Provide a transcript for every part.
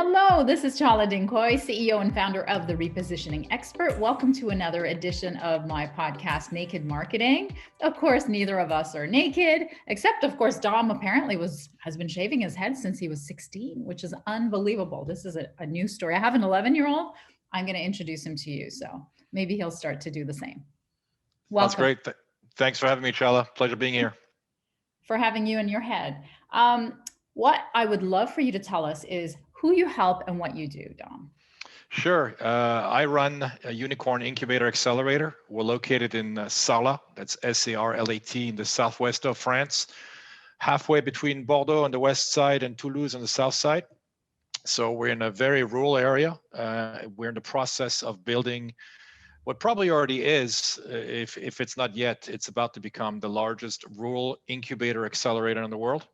Hello, this is Chala Dincoy, CEO and founder of The Repositioning Expert. Welcome to another edition of my podcast, Naked Marketing. Of course, neither of us are naked, except of course, Dom apparently has been shaving his head since he was 16, which is unbelievable. This is a new story. I have an 11-year-old. I'm going to introduce him to you. So maybe he'll start to do the same. That's Welcome. great. Thanks for having me, Chala. Pleasure being here. For having you in your head. What I would love for you to tell us is who you help and what you do, Dom. Sure. I run a UNIQORN Incubator-Accelerator. We're located in Chala, that's S-A-R-L-A-T, in the southwest of France, halfway between Bordeaux on the west side and Toulouse on the south side. So we're in a very rural area. We're in the process of building what probably already is, if it's not yet, it's about to become the largest rural incubator accelerator in the world.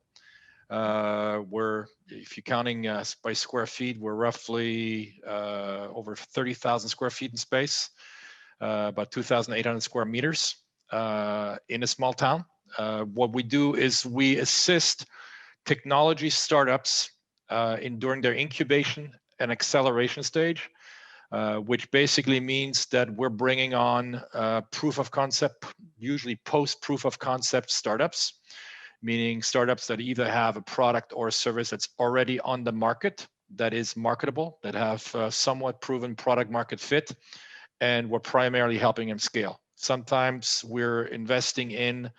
If you're counting by square feet, we're roughly over 30,000 square feet in space, about 2,800 square meters in a small town. What we do is we assist technology startups during their incubation and acceleration stage, which basically means that we're bringing on proof of concept, usually post proof of concept startups, meaning startups that either have a product or a service that's already on the market, that is marketable, that have somewhat proven product market fit, and we're primarily helping them scale. Sometimes we're investing in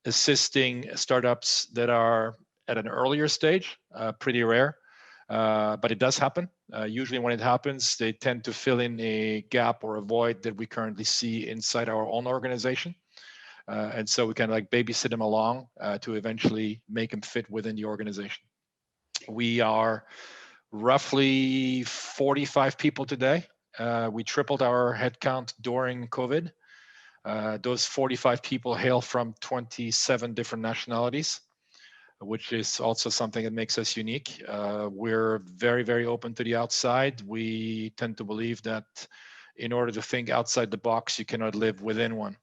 assisting startups that are at an earlier stage, pretty rare, but it does happen. Usually when it happens, they tend to fill in a gap or a void that we currently see inside our own organization. And so we kind of like babysit them along to eventually make them fit within the organization. We are roughly 45 people today. We tripled our headcount during COVID. Those 45 people hail from 27 different nationalities, which is also something that makes us unique. We're very, very open to the outside. We tend to believe that in order to think outside the box, you cannot live within one.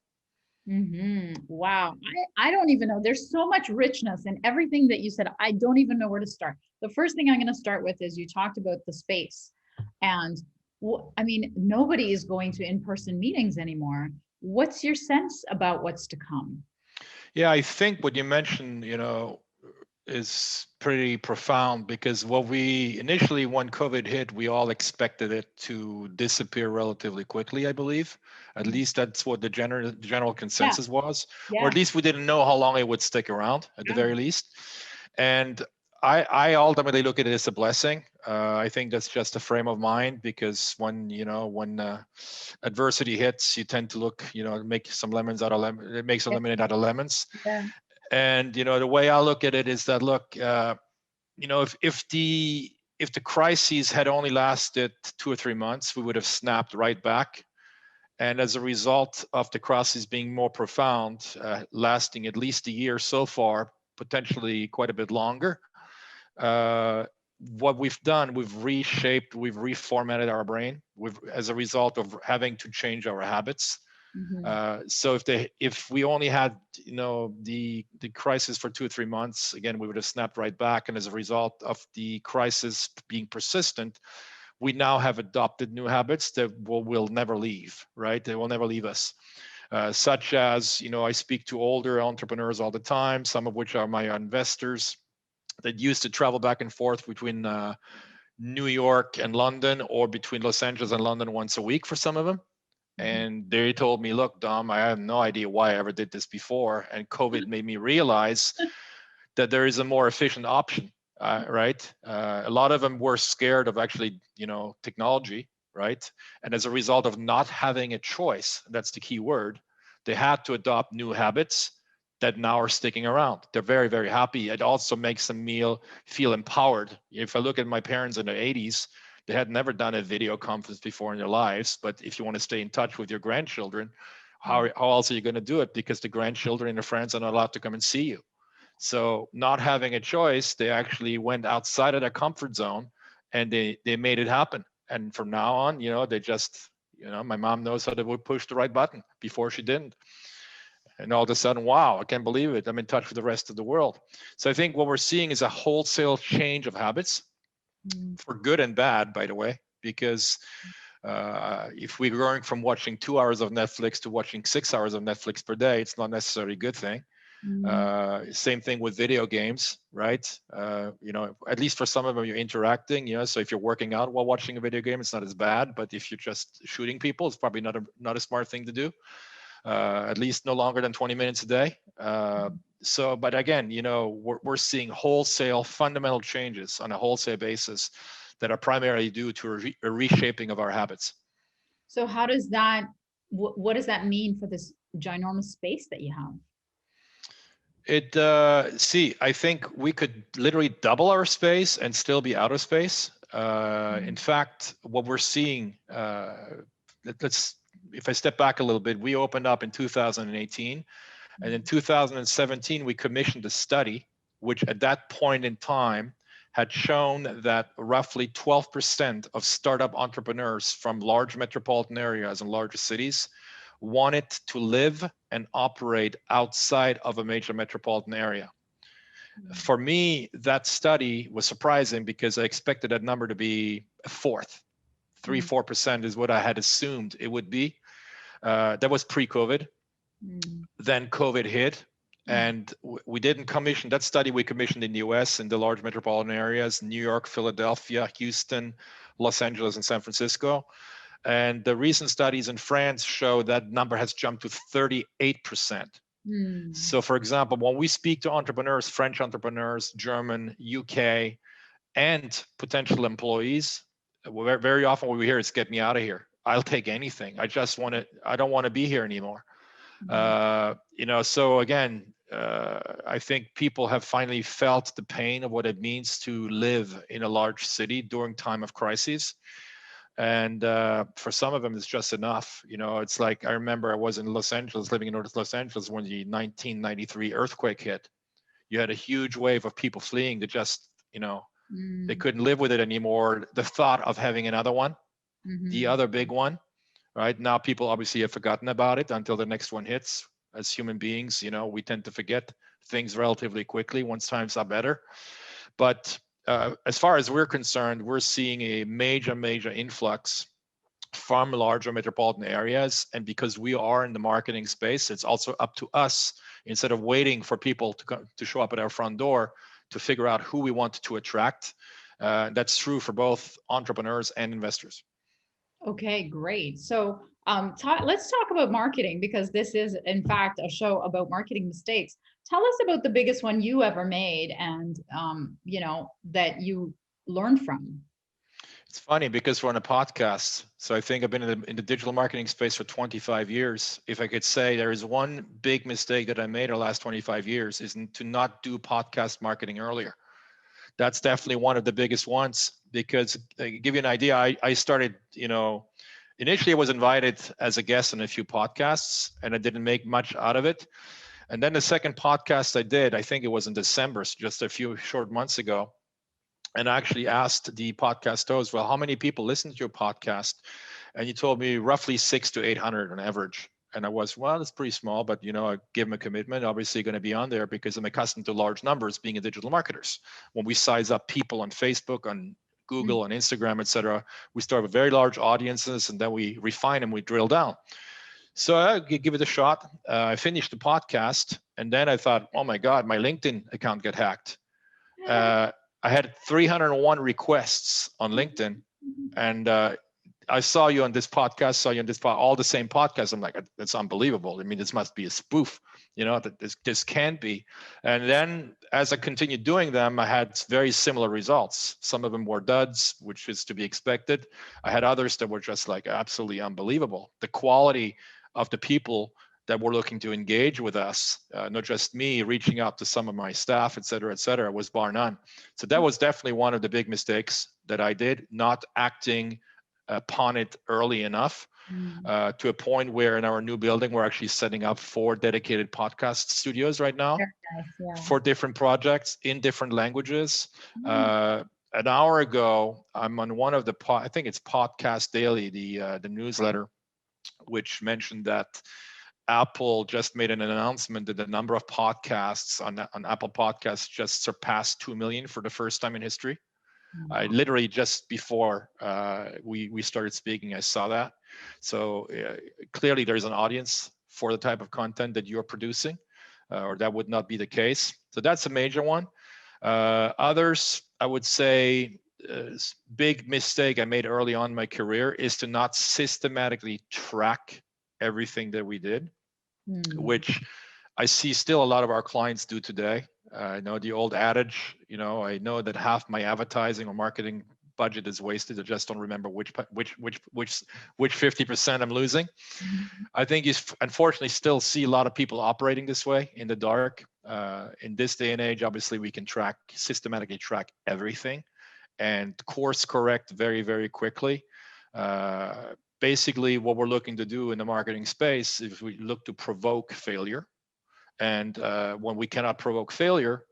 Wow. I don't even know. There's so much richness in everything that you said. I don't even know where to start. The first thing I'm going to start with is you talked about the space. And I mean, nobody is going to in-person meetings anymore. What's your sense about what's to come? Yeah, I think what you mentioned, is pretty profound, because what we initially, when COVID hit, we all expected it to disappear relatively quickly, I believe. At least that's what the general consensus was, or at least we didn't know how long it would stick around at the very least. And I ultimately look at it as a blessing. I think that's just a frame of mind, because when adversity hits, you tend to look, make some lemons out of lemons. It makes a lemonade out of lemons. Yeah. And the way I look at it is that, look, if the crises had only lasted 2 or 3 months, we would have snapped right back. And as a result of the crisis being more profound, lasting at least a year so far, potentially quite a bit longer, what we've done, we've reshaped, we've reformatted our brain as a result of having to change our habits. So if we only had the crisis for 2 or 3 months, again, we would have snapped right back. And as a result of the crisis being persistent, we now have adopted new habits that will never leave, right? They will never leave us. Such as, I speak to older entrepreneurs all the time, some of which are my investors, that used to travel back and forth between New York and London, or between Los Angeles and London once a week for some of them. And they told me, look, Dom, I have no idea why I ever did this before. And COVID made me realize that there is a more efficient option, right? A lot of them were scared of actually, technology, right? And as a result of not having a choice, that's the key word, they had to adopt new habits that now are sticking around. They're very, very happy. It also makes them feel empowered. If I look at my parents in the 80s, they had never done a video conference before in their lives. But if you want to stay in touch with your grandchildren, how else are you going to do it? Because the grandchildren and their friends are not allowed to come and see you. So not having a choice, they actually went outside of their comfort zone, and they made it happen. And from now on, they just, my mom knows how to push the right button. Before she didn't. And all of a sudden, wow, I can't believe it. I'm in touch with the rest of the world. So I think what we're seeing is a wholesale change of habits. for good and bad, by the way, because if we're going from watching 2 hours of Netflix to watching 6 hours of Netflix per day, it's not necessarily a good thing. Same thing with video games, right? At least for some of them, you're interacting. So if you're working out while watching a video game, it's not as bad. But if you're just shooting people, it's probably not a smart thing to do. At least no longer than 20 minutes a day. But again, we're seeing wholesale fundamental changes on a wholesale basis that are primarily due to a reshaping of our habits. So how does that, what does that mean for this ginormous space that you have? I think we could literally double our space and still be out of space. In fact, what we're seeing, if I step back a little bit, we opened up in 2018, and in 2017, we commissioned a study, which at that point in time had shown that roughly 12% of startup entrepreneurs from large metropolitan areas and larger cities wanted to live and operate outside of a major metropolitan area. For me, that study was surprising because I expected that number to be a fourth. 3-4% is what I had assumed it would be. That was pre-COVID. Then COVID hit, and we didn't commission that study. We commissioned in the US in the large metropolitan areas: New York, Philadelphia, Houston, Los Angeles, and San Francisco. And the recent studies in France show that number has jumped to 38%. So for example, when we speak to entrepreneurs, French entrepreneurs, German, UK, and potential employees, very often what we hear is, get me out of here. I'll take anything. I don't want to be here anymore. So again, I think people have finally felt the pain of what it means to live in a large city during time of crises. And for some of them, it's just enough. It's like, I remember I was in Los Angeles, living in North Los Angeles, when the 1993 earthquake hit. You had a huge wave of people fleeing to just, they couldn't live with it anymore. The thought of having another one, the other big one, right? Now people obviously have forgotten about it until the next one hits. As human beings, we tend to forget things relatively quickly once times are better. But as far as we're concerned, we're seeing a major influx from larger metropolitan areas. And because we are in the marketing space, it's also up to us, instead of waiting for people to show up at our front door, to figure out who we want to attract. That's true for both entrepreneurs and investors. Okay, great. So let's talk about marketing, because this is, in fact, a show about marketing mistakes. Tell us about the biggest one you ever made, and that you learned from. It's funny because we're on a podcast. So I think I've been in the digital marketing space for 25 years. If I could say there is one big mistake that I made in the last 25 years, is to not do podcast marketing earlier. That's definitely one of the biggest ones, because to give you an idea, I started, initially I was invited as a guest on a few podcasts, and I didn't make much out of it. And then the second podcast I did, I think it was in December, so just a few short months ago. And I actually asked the podcast host, well, how many people listen to your podcast? And he told me roughly 600 to 800 on average. And I was, well, it's pretty small, but I give them a commitment, obviously going to be on there, because I'm accustomed to large numbers being a digital marketers. When we size up people on Facebook, on Google, on Instagram, etc., we start with very large audiences, and then we refine them, we drill down. So I give it a shot. I finished the podcast, and then I thought, oh my God, my LinkedIn account got hacked. I had 301 requests on LinkedIn, and I saw you on this podcast, all the same podcasts. I'm like, that's unbelievable. I mean, this must be a spoof, that this can't be. And then as I continued doing them, I had very similar results. Some of them were duds, which is to be expected. I had others that were just like absolutely unbelievable. The quality of the people that were looking to engage with us, not just me reaching out to some of my staff, et cetera, was bar none. So that was definitely one of the big mistakes that I did, not acting upon it early enough, to a point where in our new building, we're actually setting up 4 dedicated podcast studios right now. Nice, yeah. For different projects in different languages. An hour ago, I'm on one of the, I think it's Podcast Daily, the newsletter, which mentioned that Apple just made an announcement that the number of podcasts on Apple Podcasts just surpassed 2 million for the first time in history. I literally just before we started speaking, I saw that. So clearly there's an audience for the type of content that you're producing, or that would not be the case. So that's a major one. Others, I would say, big mistake I made early on in my career is to not systematically track everything that we did, which I see still a lot of our clients do today. I know the old adage, I know that half my advertising or marketing budget is wasted. I just don't remember which 50% I'm losing. I think you unfortunately still see a lot of people operating this way in the dark. In this day and age, obviously we can systematically track everything and course correct very, very quickly. Basically what we're looking to do in the marketing space, if we look to provoke failure, and when we cannot provoke failure,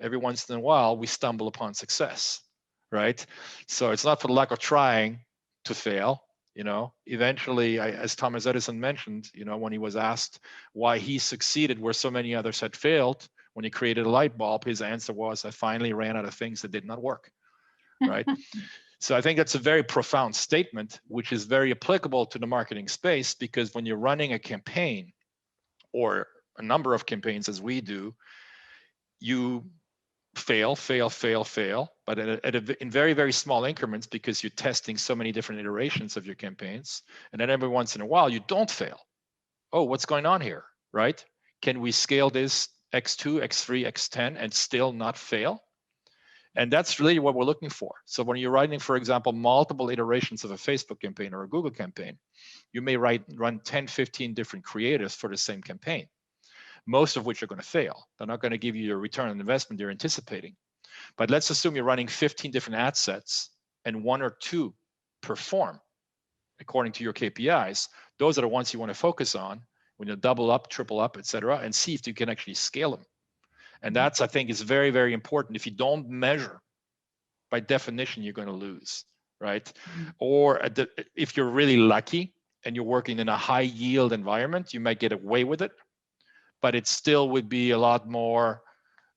every once in a while we stumble upon success, right? So it's not for the lack of trying to fail. Eventually, as Thomas Edison mentioned, when he was asked why he succeeded where so many others had failed, when he created a light bulb, his answer was, I finally ran out of things that did not work, right? So I think that's a very profound statement, which is very applicable to the marketing space, because when you're running a campaign or a number of campaigns as we do, you fail, but in very, very small increments, because you're testing so many different iterations of your campaigns. And then every once in a while, you don't fail. Oh, what's going on here, right? Can we scale this X2, X3, X10 and still not fail? And that's really what we're looking for. So when you're writing, for example, multiple iterations of a Facebook campaign or a Google campaign, you may run 10, 15 different creatives for the same campaign, most of which are going to fail. They're not going to give you your return on investment you're anticipating. But let's assume you're running 15 different ad sets and one or two perform according to your KPIs. Those are the ones you want to focus on when you double up, triple up, et cetera, and see if you can actually scale them. And that's, I think, is very, very important. If you don't measure, by definition, you're going to lose, right? Or if you're really lucky and you're working in a high yield environment, you might get away with it, but it still would be a lot more,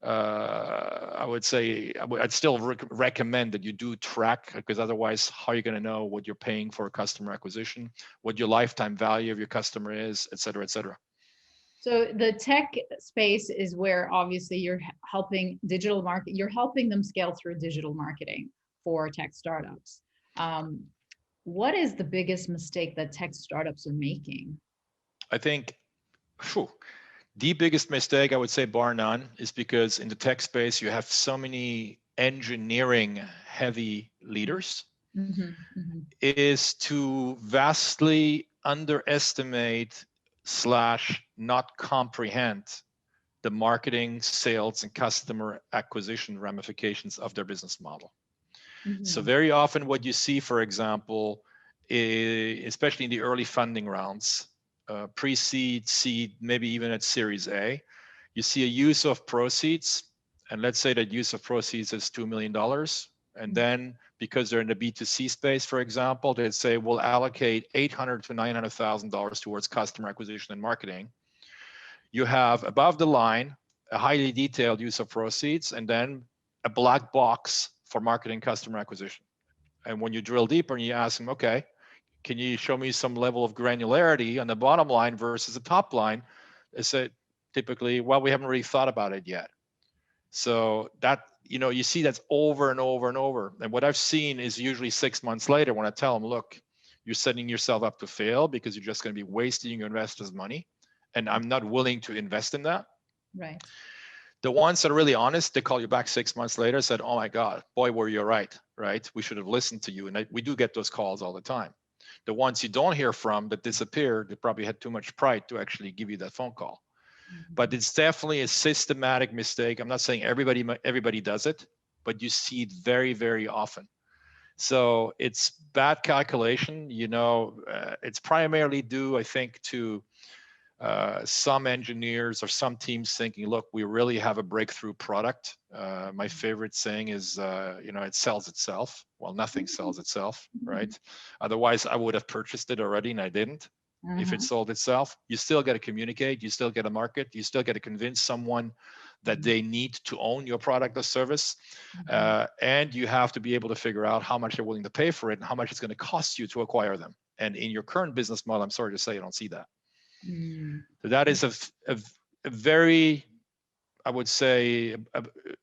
I would say, I'd still recommend that you do track, because otherwise, how are you going to know what you're paying for a customer acquisition, what your lifetime value of your customer is, et cetera, et cetera. So the tech space is where obviously you're helping you're helping them scale through digital marketing for tech startups. What is the biggest mistake that tech startups are making? I think the biggest mistake, I would say, bar none, is because in the tech space, you have so many engineering heavy leaders, is to vastly underestimate / not comprehend the marketing, sales, and customer acquisition ramifications of their business model. So very often what you see, for example, especially in the early funding rounds, pre-seed, seed, maybe even at Series A, you see a use of proceeds, and let's say that use of proceeds is $2 million. And then because they're in the B2C space, for example, they'd say, we'll allocate $800,000 to $900,000 towards customer acquisition and marketing. You have above the line a highly detailed use of proceeds, and then a black box for marketing customer acquisition. And when you drill deeper and you ask them, okay, can you show me some level of granularity on the bottom line versus the top line? They say typically, well, we haven't really thought about it yet. So that, you see that's over and over and over. And what I've seen is usually 6 months later when I tell them, look, you're setting yourself up to fail because you're just going to be wasting your investors' money. And I'm not willing to invest in that. Right. The ones that are really honest, they call you back 6 months later, said, oh my God, boy, were you right? We should have listened to you. And we do get those calls all the time. The ones you don't hear from that disappear, they probably had too much pride to actually give you that phone call. But it's definitely a systematic mistake. I'm not saying everybody does it, but you see it very, very often. So it's bad calculation. It's primarily due, I think, to some engineers or some teams thinking, look, we really have a breakthrough product. My favorite saying is, it sells itself. Well, nothing sells itself, right? Otherwise, I would have purchased it already, and I didn't. If it sold itself, you still got to communicate, you still got to market, you still got to convince someone that they need to own your product or service. And you have to be able to figure out how much they're willing to pay for it and how much it's going to cost you to acquire them. And in your current business model, I'm sorry to say, you don't see that. So that is a very, I would say,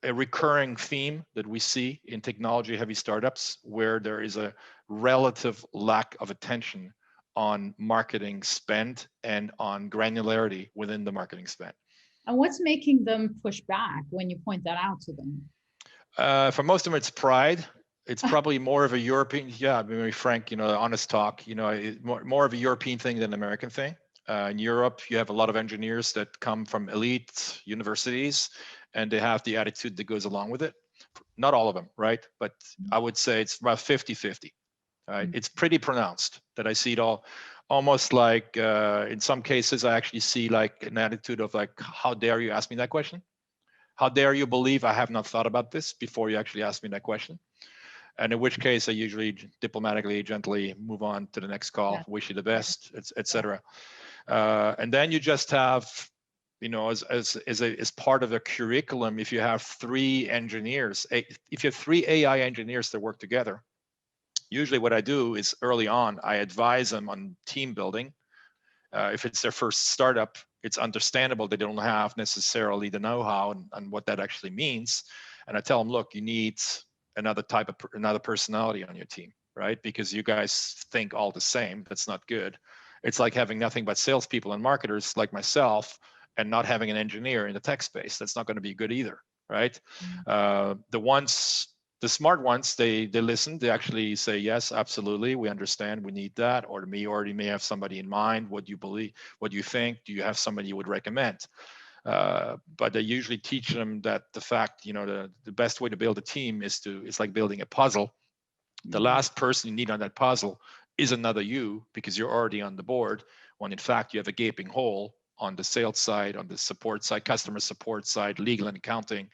a recurring theme that we see in technology heavy startups, where there is a relative lack of attention on marketing spend and on granularity within the marketing spend. And what's making them push back when you point that out to them? For most of them, it's pride. It's probably more of a European, yeah, very frank, honest talk, more of a European thing than an American thing. In Europe, you have a lot of engineers that come from elite universities, and they have the attitude that goes along with it. Not all of them, right? But I would say it's about 50-50. Right? It's pretty pronounced that I see it all, almost like in some cases, I actually see like an attitude of like, how dare you ask me that question? How dare you believe I have not thought about this before you actually ask me that question? And in which case I usually diplomatically, gently move on to the next call, wish you the best, etc. And then you just have, as part of a curriculum, if you have 3 engineers, if you have 3 AI engineers that work together, usually what I do is early on, I advise them on team building. If it's their first startup, it's understandable they don't have necessarily the know-how and what that actually means. And I tell them, look, you need another personality on your team, right? Because you guys think all the same. That's not good. It's like having nothing but salespeople and marketers like myself and not having an engineer in the tech space. That's not going to be good either, right? The smart ones, they listen. They actually say, yes, absolutely, we understand, we need that. Or me already may have somebody in mind. What do you believe? What do you think? Do you have somebody you would recommend? But I usually teach them that the fact, the best way to build a team is like building a puzzle. The last person you need on that puzzle is another you, because you're already on the board, when in fact you have a gaping hole on the sales side, on the support side, customer support side, legal and accounting,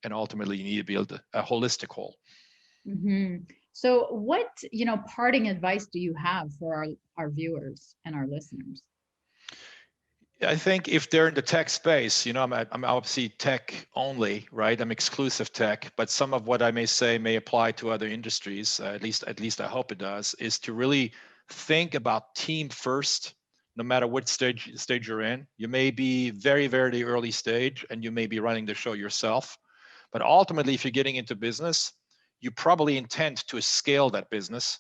and ultimately you need to build a holistic whole. So what, parting advice do you have for our viewers and our listeners? I think if they're in the tech space, I'm obviously tech only, right? I'm exclusive tech, but some of what I may say may apply to other industries. At least I hope it does. Is to really think about team first, no matter what stage you're in. You may be very, very early stage, and you may be running the show yourself. But ultimately, if you're getting into business, you probably intend to scale that business,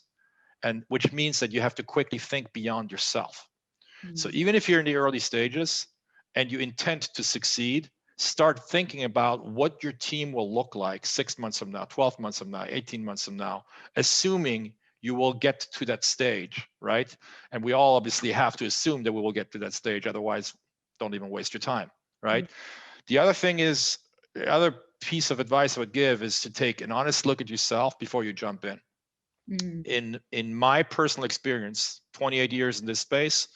and which means that you have to quickly think beyond yourself. So even if you're in the early stages and you intend to succeed, start thinking about what your team will look like 6 months from now, 12 months from now, 18 months from now, assuming you will get to that stage, right? And we all obviously have to assume that we will get to that stage. Otherwise, don't even waste your time, right? The other piece of advice I would give is to take an honest look at yourself before you jump in. In my personal experience, 28 years in this space,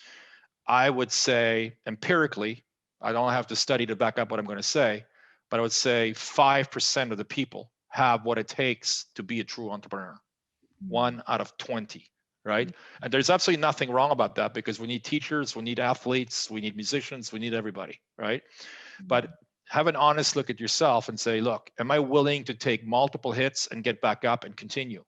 I would say empirically, I don't have to study to back up what I'm going to say, but I would say 5% of the people have what it takes to be a true entrepreneur. 1 out of 20, right? And there's absolutely nothing wrong about that, because we need teachers, we need athletes, we need musicians, we need everybody, right? But have an honest look at yourself and say, look, am I willing to take multiple hits and get back up and continue?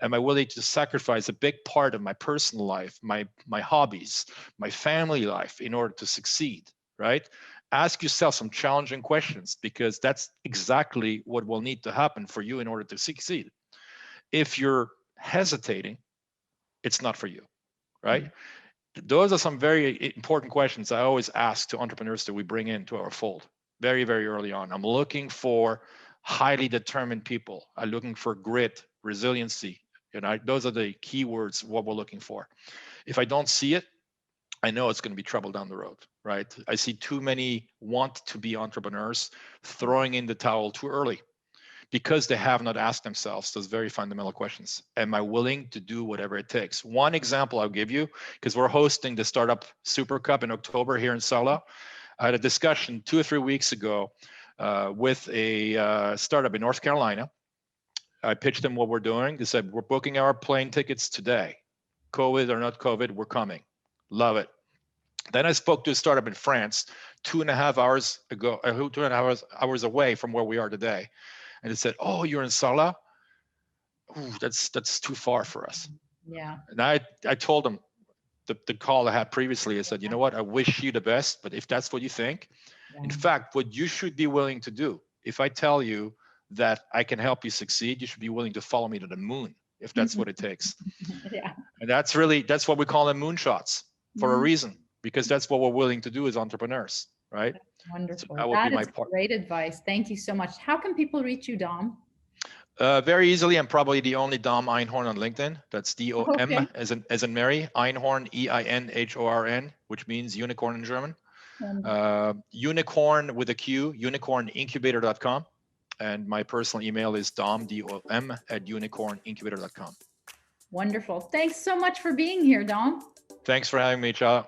Am I willing to sacrifice a big part of my personal life, my hobbies, my family life in order to succeed, right? Ask yourself some challenging questions, because that's exactly what will need to happen for you in order to succeed. If you're hesitating, it's not for you, right? Those are some very important questions I always ask to entrepreneurs that we bring into our fold very, very early on. I'm looking for highly determined people. I'm looking for grit, resiliency. Those are the keywords, what we're looking for. If I don't see it, I know it's going to be trouble down the road, right? I see too many want to be entrepreneurs throwing in the towel too early, because they have not asked themselves those very fundamental questions. Am I willing to do whatever it takes? One example I'll give you, because we're hosting the Startup Super Cup in October here in Chala. I had a discussion 2 or 3 weeks ago with a startup in North Carolina. I pitched them what we're doing. They said, we're booking our plane tickets today. COVID or not COVID, we're coming. Love it. Then I spoke to a startup in France 2.5 hours ago, 2.5 hours away from where we are today. And it said, "Oh, you're in Chala? Ooh, that's too far for us." Yeah. And I told them the call I had previously. I said, "You know what? I wish you the best, but if that's what you think, in fact, what you should be willing to do, if I tell you that I can help you succeed, you should be willing to follow me to the moon, if that's what it takes." Yeah. And that's what we call them moonshots for a reason, because that's what we're willing to do as entrepreneurs, right? Wonderful. So that would be That my is part. great advice. Thank you so much. How can people reach you, Dom? Very easily. I'm probably the only Dom Einhorn on LinkedIn. That's D-O-M Okay. as in Mary, Einhorn, E-I-N-H-O-R-N, which means unicorn in German. Unicorn with a Q, unicornincubator.com. And my personal email is dom, D-O-M, at unicornincubator.com. Wonderful. Thanks so much for being here, Dom. Thanks for having me, Chala.